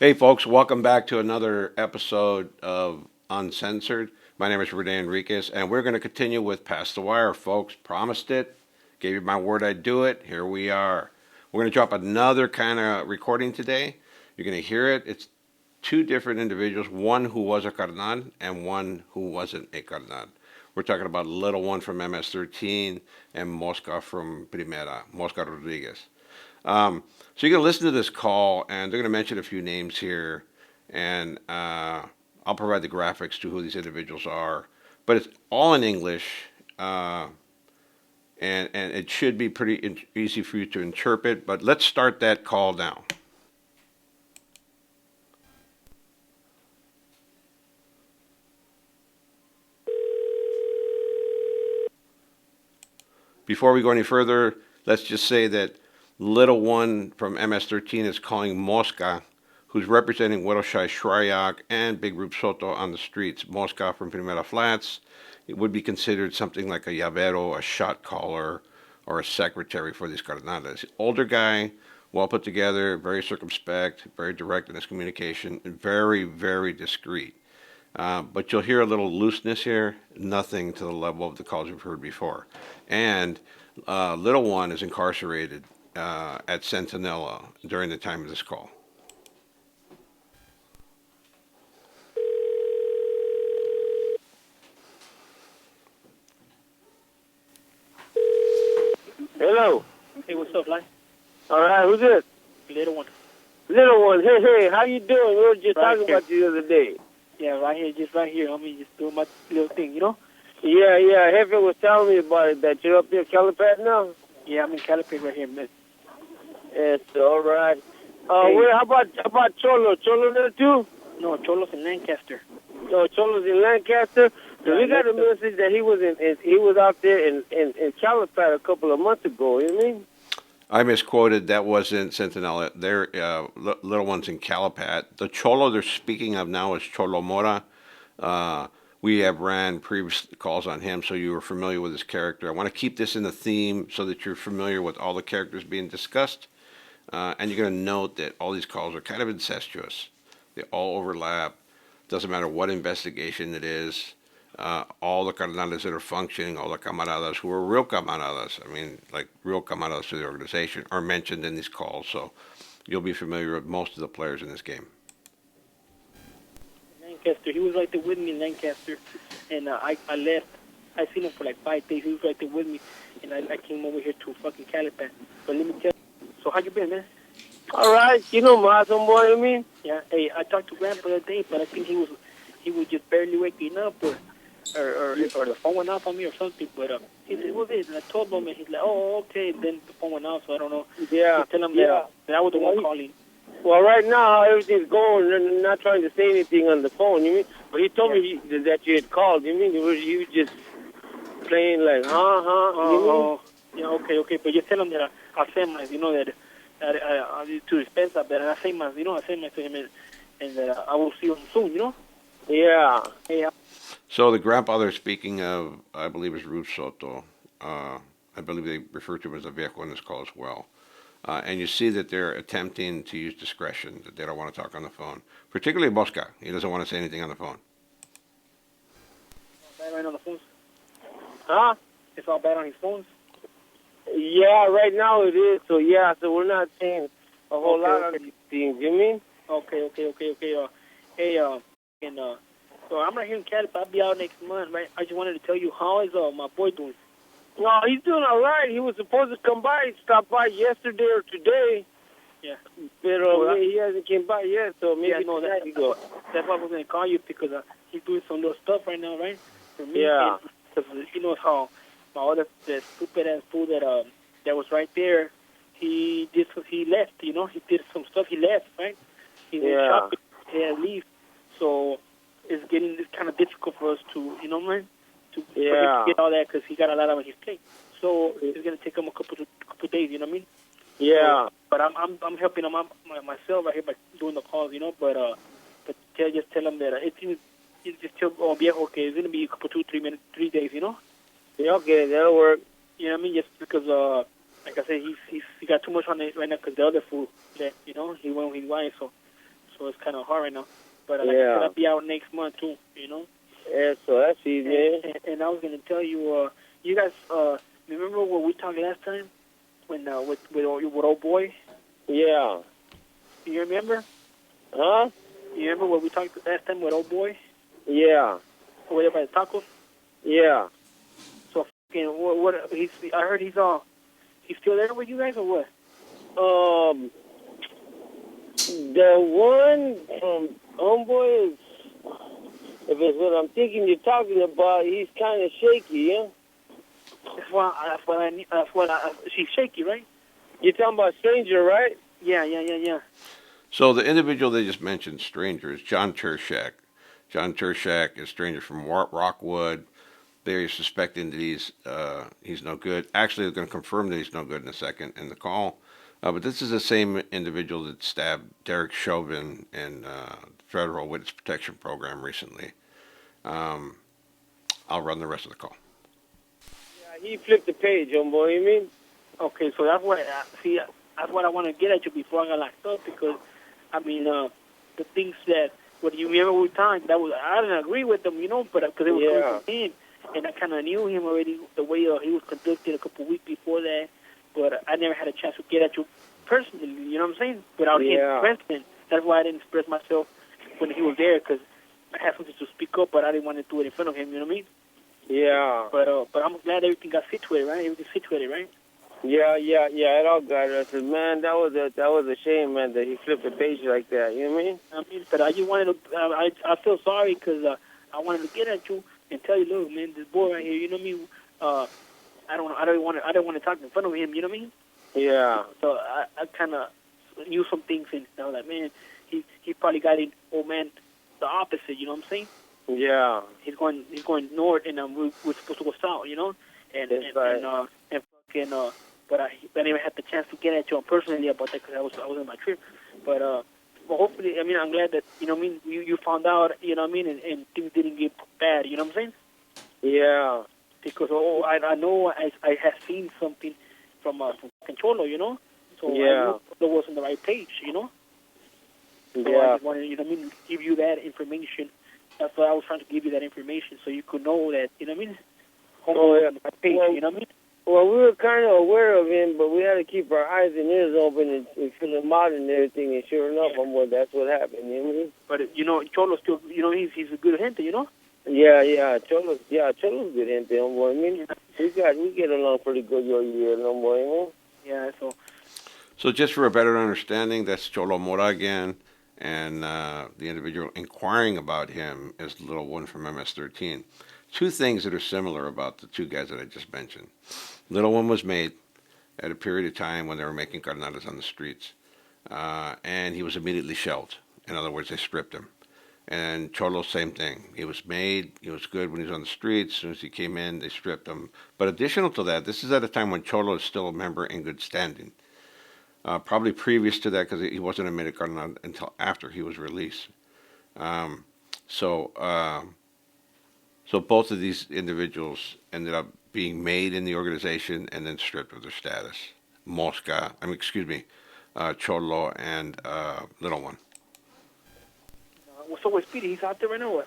Hey, folks, welcome back to another episode of Uncensored. My name is Rene Enriquez, and we're going to continue with Past the Wire, folks. Promised it, gave you my word I'd do it. Here we are. We're going to drop another kind of recording today. You're going to hear it. It's two different individuals, one who was a carnal and one who wasn't a carnal. We're talking about Lil One from MS-13 and Mosca from Primera, Mosca Rodriguez. So you're going to listen to this call, and they're going to mention a few names here, and I'll provide the graphics to who these individuals are. But it's all in English, and it should be pretty easy for you to interpret. But let's start that call now. Before we go any further, let's just say that Lil One from MS-13 is calling Mosca, who's representing Wiretap Shryak and Big Rube Soto on the streets. Mosca from Primera Flats, it would be considered something like a llavero, a shot caller, or a secretary for these cardenales. Older guy, well put together, very circumspect, very direct in his communication, and very, very discreet. But you'll hear a little looseness here, nothing to the level of the calls you've heard before. And Lil One is incarcerated at Centinela during the time of this call. Hello. Hey, what's up, Lai? All right, who's this? Little One. Little One. Hey, how you doing? We were just Right talking here. about you the other day. Yeah, right here, just right here. I mean, just doing my little thing, you know? Yeah. Hefe was telling me about it, that you're up there, Calipat now. Yeah, I'm in Calipate right here, man. It's all right. Hey. How about Cholo? Cholo there too? No, Cholo's in Lancaster. No, Cholo's in Lancaster. Yeah, We got a Lancaster. message that he was out there in Calipat a couple of months ago. You know what I mean? I misquoted. That wasn't Centinela. They're Little Ones in Calipat. The Cholo they're speaking of now is Cholora. We have ran previous calls on him, so you are familiar with his character. I want to keep this in the theme so that you're familiar with all the characters being discussed. And you're going to note that all these calls are kind of incestuous. They all overlap. Doesn't matter what investigation it is. All the cardenales that are functioning, all the camaradas who are real camaradas, I mean, like real camaradas to the organization, are mentioned in these calls. So you'll be familiar with most of the players in this game. Lancaster. He was right there with me in Lancaster, and I left. I seen him for like 5 days. He was right there with me, and I came over here to fucking Calipat. But let me tell you, so how you been, man? All right. You know my some boy, you mean? Yeah. Hey, I talked to Grandpa the other day, but I think he was just barely waking up, or the phone went off on me or something. But he said, "What is it?" And I told him, and he's like, "Oh, okay." Then the phone went off, so I don't know. Yeah. So tell him Yeah. that I was the one calling. Well, right now, how everything's going, they're not trying to say anything on the phone, you mean? But he told me that you had called, you mean? You were just playing like, Oh, yeah, okay. But just tell him that I'll send my, you know, that to dispense that, and I say my, you know, I send my to him, and that I will see him soon, you know? Yeah. Hey, So the grandfather speaking of, I believe, is Rube Soto. I believe they refer to him as a viejo in this call as well. And you see that they're attempting to use discretion, that they don't want to talk on the phone. Particularly Mosca. He doesn't want to say anything on the phone. bad right on the phones. Huh? It's all bad on his phones. Yeah, right now it is. So, so we're not saying a whole lot on these things, you mean? Okay. Hey, and so I'm right here in Cali, but I'll be out next month, right? I just wanted to tell you, how is my boy doing? No, he's doing all right. He was supposed to come by, stop by yesterday or today. Yeah. But he hasn't came by yet, so maybe tonight he go. That's why I was going to call you, because he's doing some little stuff right now, right? For me, Yeah. because you know how my other the stupid ass fool that was right there, he left, you know, he did some stuff, he left, right? He went shopping, he had to leave, so it's getting kind of difficult for us to, you know, man, for him to get all that, because he got a lot on his plate. So it's going to take him a couple days, you know what I mean? Yeah. So, but I'm helping him out myself right here by doing the calls, you know. But just tell him that it's just tell viejo que it's gonna be a couple 3 days, you know. Yeah, okay, that'll work. You know what I mean? Just because like I said, he got too much on it right now because the other fool left, you know. He went with his wife, so it's kind of hard right now. But like, Yeah. it's gonna be out next month too, you know. Yeah, so that's easy, man. And I was gonna tell you, you guys, remember what we talked last time when with old boy? Yeah. You remember? Huh? You remember what we talked last time with old boy? Yeah. Over there by the tacos? Yeah. So fucking what I heard he's still there with you guys or what? The one from Homeboy is, if it's what I'm thinking you're talking about, he's kind of shaky, yeah? She's shaky, right? You're talking about Stranger, right? Yeah. So the individual they just mentioned, stranger, is John Tershak. John Tershak is stranger from Rockwood. They're suspecting that he's no good. Actually, they're going to confirm that he's no good in a second in the call. But this is the same individual that stabbed Derek Chauvin in the Federal Witness Protection Program recently. I'll run the rest of the call. Yeah, he flipped the page, Homeboy, you mean? Okay, so that's what that's what I want to get at you before I got locked up, because I mean the things that what you remember we talked, that was I didn't agree with them, you know, but because it was coming from him, and I kind of knew him already the way he was conducted a couple of weeks before that, but I never had a chance to get at you personally, you know what I'm saying? Without him present. That's why I didn't express myself when he was there, because I had something to speak up, but I didn't want to do it in front of him, you know what I mean? Yeah. But I'm glad everything got situated, right? Everything's situated, right? Yeah, it all got us. Man, that was a shame, man, that he flipped the page like that. You know what I mean? I mean, but I just wanted to. I feel sorry because I wanted to get at you and tell you, look, man, this boy right here. You know what I mean? I don't want to talk in front of him. You know what I mean? Yeah. So I kind of knew some things, and I was like, man, he probably got it. Oh man, the opposite. You know what I'm saying? Yeah. He's going north, and we're supposed to go south. You know? And fucking. But I never had the chance to get at you personally about that because I was on my trip. But hopefully, I mean, I'm glad that, you know what I mean, you found out, you know what I mean, and things didn't get bad, you know what I'm saying? Yeah. Because, I know I have seen something from Cholo, you know? So I knew that was on the right page, you know? So I just wanted, you know what I mean, give you that information. That's why I was trying to give you that information so you could know that, you know what I mean? Hopefully on the right page, you know what I mean? Well, we were kind of aware of him, but we had to keep our eyes and ears open and fill him out and everything. And sure enough, that's what happened. You know what I mean? But you know, Cholo still, you know, he's a good gente, you know. Yeah, Cholo's good gente, homeboy. I mean, we get along pretty good, homeboy. You know? Yeah, So just for a better understanding, that's Cholo Mora again, and the individual inquiring about him is Lil One from MS-13. Two things that are similar about the two guys that I just mentioned. Lil One was made at a period of time when they were making carnadas on the streets, and he was immediately shelved. In other words, they stripped him. And Cholo, same thing. He was made, he was good when he was on the streets. As soon as he came in, they stripped him. But additional to that, this is at a time when Cholo is still a member in good standing. Probably previous to that, because he wasn't admitted carnal until after he was released. So both of these individuals ended up being made in the organization and then stripped of their status. Cholo and Lil One. so with Speedy, he's out there right now. What?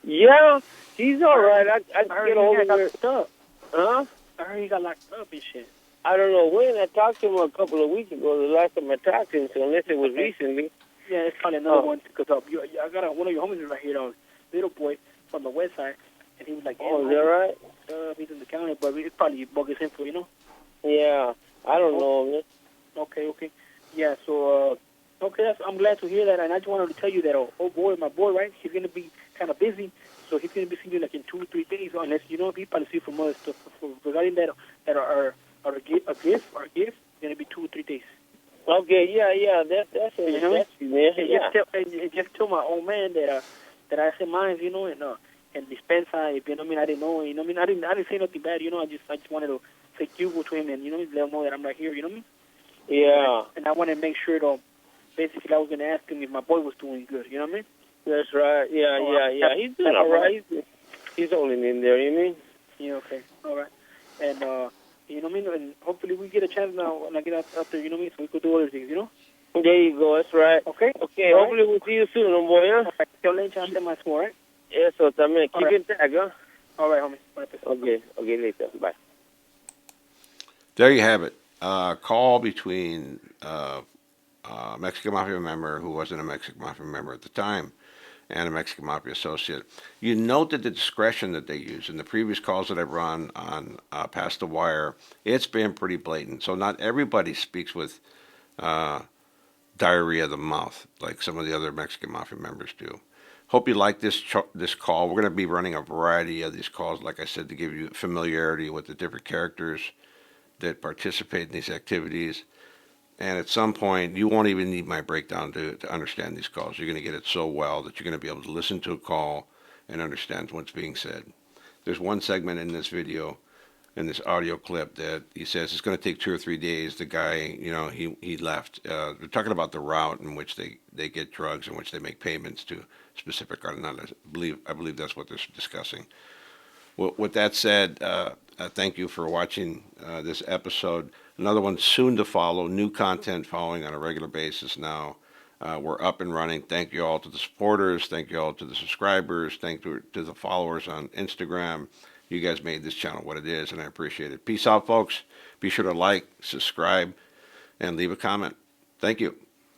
Yeah, he's all right. I heard get over he got there. locked up. Huh? I heard he got locked up and shit. I don't know when. I talked to him a couple of weeks ago. The last time I talked to him, so unless it was recently. Yeah, it's probably another one because I got one of your homies right here, little boy from the west side, and he was like, "Oh, is that right?" He's in the county, but it's probably bogus info, you know. Yeah, I don't know him. Okay. Yeah, so I'm glad to hear that, and I just wanted to tell you that my boy, right? He's gonna be kind of busy, so he's gonna be seeing you like in 2 or 3 days, unless you know he probably see from other stuff regarding that our gift gonna be 2 or 3 days. Okay, yeah, that's it. You know what I mean? Yeah. Just tell my old man that I said mine, you know, and dispensa, you know what I mean? I didn't know, you know what I mean? I didn't say nothing bad, you know. I just wanted to say you to him and you know let him know that I'm right here, you know what I mean? Yeah. And I wanted to make sure though. Basically, I was gonna ask him if my boy was doing good, you know what I mean? That's right. Yeah. He's doing all right. He's holding in there, you mean? Yeah. Okay. All right. And you know what I mean? And hopefully we get a chance now when I get out there, you know what I mean? So we could do other things, you know? There you go. That's right. Okay? Okay, All hopefully we'll see you soon, boy, huh? All right. Yo le echaste más more, right? Eso también. Keep All right. in touch, huh? All right, homie. Bye. Okay, later. Bye. There you have it. Call between Mexican Mafia member who wasn't a Mexican Mafia member at the time and a Mexican Mafia associate. You note that the discretion that they use in the previous calls that I've run on Past the Wire, it's been pretty blatant. So not everybody speaks with diarrhea of the mouth like some of the other Mexican Mafia members do. Hope you like this call. We're going to be running a variety of these calls, like I said, to give you familiarity with the different characters that participate in these activities. And at some point, you won't even need my breakdown to understand these calls. You're going to get it so well that you're going to be able to listen to a call and understand what's being said. There's one segment in this video, in this audio clip, that he says it's going to take 2 or 3 days. The guy, he left. They're talking about the route in which they get drugs, in which they make payments to specific carnales. I believe that's what they're discussing. Well, with that said, thank you for watching this episode. Another one soon to follow. New content following on a regular basis now. We're up and running. Thank you all to the supporters. Thank you all to the subscribers. Thank you to the followers on Instagram. You guys made this channel what it is, and I appreciate it. Peace out, folks. Be sure to like, subscribe, and leave a comment. Thank you.